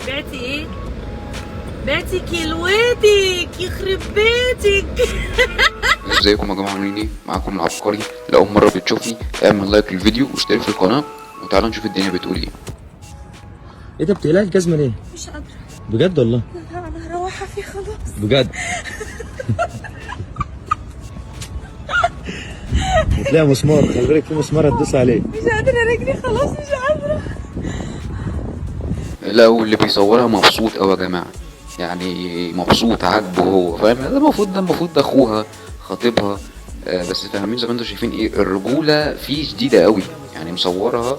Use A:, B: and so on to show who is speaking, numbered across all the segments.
A: بعتي ايه؟ بعتي كيلواتك يخرب بيتك.
B: ازيكم يا جماعه، عاملين ايه؟ معاكم العبقري. لأول مرة بتشوفني اعمل لايك للفيديو واشترك في القناة وتعالى نشوف الدنيا بتقول ايه.
C: ايه ده بتقلعي الجزمه ليه؟
A: مش قادرة.
C: بجد والله؟
A: انا هروحها فيه خلاص.
C: بجد؟ هتلاقي مسمار، خلي بالك في مسمار هتدوس عليه.
A: مش قادرة رجلي خلاص مش قادرة.
B: لا، واللي بيصورها مبسوط قوي يا جماعة، يعني مبسوط عاجبه هو، فاهم؟ ده المفروض ده اخوها خطيبها. بس فاهمين زي ما انتوا شايفين ايه الرجولة فيه شديدة قوي، يعني مصورها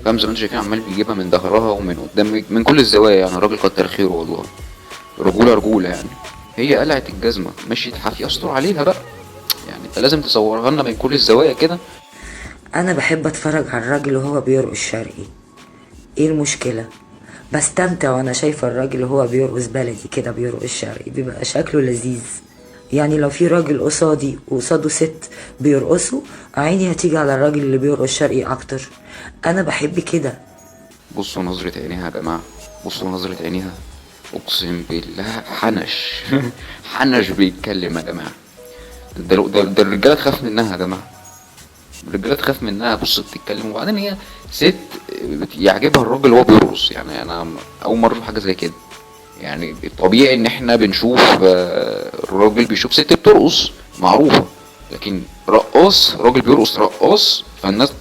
B: فاهم زي ما انتوا شايفين، عمال بيجيبها من ظهرها ومن قدام من كل الزوايا. يعني الراجل كتر خيره والله، رجولة يعني. هي قلعت الجزمة مشيت حافية، استر عليها بقى، يعني انت لازم تصورها لنا من كل الزوايا كده.
D: انا بحب اتفرج على الراجل وهو بيرقص شرقي. ايه المشكلة؟ بستمتع وانا شايفة الراجل وهو بيرقص بلدي كده، بيرقص شرقي بيبقى شكله لذيذ. يعني لو في راجل قصادي وقصاده ست بيرقصوا، عيني هتيجي على الراجل اللي بيرقص شرقي اكتر. انا بحب كده.
B: بصوا نظرة عينيها يا جماعة، بصوا نظرة عينيها، اقسم بالله حنش. حنش بيتكلم يا جماعة. ده الرجالة تخاف منها يا جماعة، الرجالة تخاف منها. بص بتتكلم، وبعدين هي ست يعجبها الراجل وهو بيرقص. يعني انا اول مرة اشوف حاجة زي كده. يعني الطبيعي ان احنا بنشوف الراجل بيشوف ست بترقص معروفة، لكن راجل بيرقص رقاص فالناس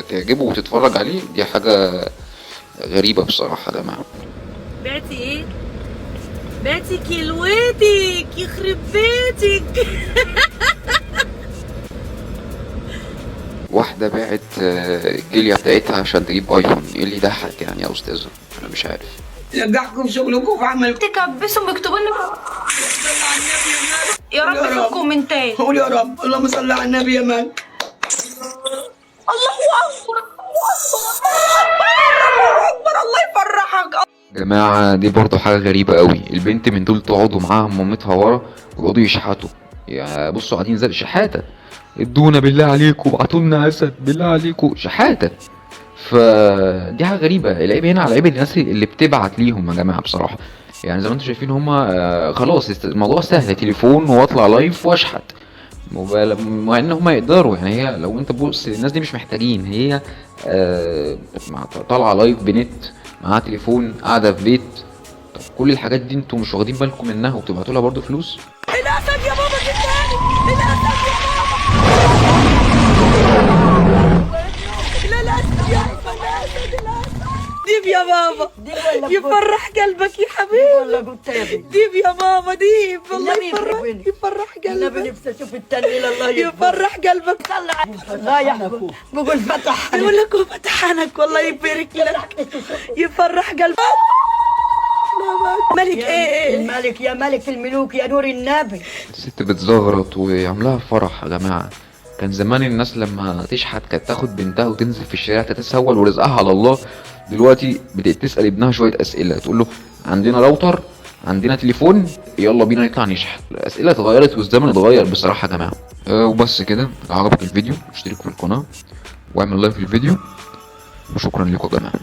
B: تعجبه وتتفرج عليه، دي حاجة غريبة بصراحة يا جماعة.
A: بعتي ايه؟ بعتي كيلواتك يخرب بيتك.
B: واحدة باعت الجلية بتاعتها عشان تجيب ايفون. ايه اللي يضحك يعني يا استاذة؟ انا مش عارف.
E: يرجعكم شغلكم في عمل.
A: تكبسوا مكتوبين يا رب في الكومنتات.
E: قول يا رب. اللهم صل على النبي يا مان.
A: الله اكبر الله اكبر الله يفرحك.
B: جماعة دي برضو حاجة غريبة قوي. البنت من دول تقعدوا معاها مامتها ورا ويقعدوا يشحتوا. يعني بصوا قاعدين زي شحاتة، ادونا بالله عليكم، ابعتولنا اسد بالله عليكم، شحاتة. فدي حاجة غريبة. العيب هنا على عيب الناس اللي بتبعت ليهم يا جماعة بصراحة. يعني زي ما انتم شايفين هما خلاص الموضوع سهل، تليفون واطلع لايف واشحت. مع ان هما يقدروا، يعني هي لو انت بص الناس دي مش محتاجين، هي طالعة لايف بنت، معاها تليفون، قاعدة في بيت. طب كل الحاجات دي انتوا مش واخدين بالكم منها وبتبعتوا لها برضه فلوس؟
A: الاسد يا بابا جداني، الاسد يا بابا. لا الاسد يا بابا، الاسد الاسد. ديب يا بابا، يفرح قلبك يا حبيبي. ديب يا ماما، ديب والله يفرح قلبك.
E: النبي نفسي اشوف التنين. الله
A: يفرح قلبك.
E: لا يحبك. بقول فتح.
A: يقول لك هو فتحانك والله يبارك لك، يفرح قلبك. ملك ايه؟
E: الملك يا ملك الملوك يا نور النبي.
B: الست بتزغرط وعاملاها فرح يا جماعة. كان زمان الناس لما تشحت كانت تاخد بنتها وتنزل في الشارع تتسول ورزقها على الله. دلوقتي بتسأل ابنها شوية أسئلة، تقول له عندنا راوتر، عندنا تليفون، يلا بينا نطلع نشحت. الأسئلة اتغيرت والزمن اتغير بصراحة يا جماعة. وبس كده. لو عجبك الفيديو اشترك في القناة واعمل لايك للفيديو، وشكرا لكم يا جماعة.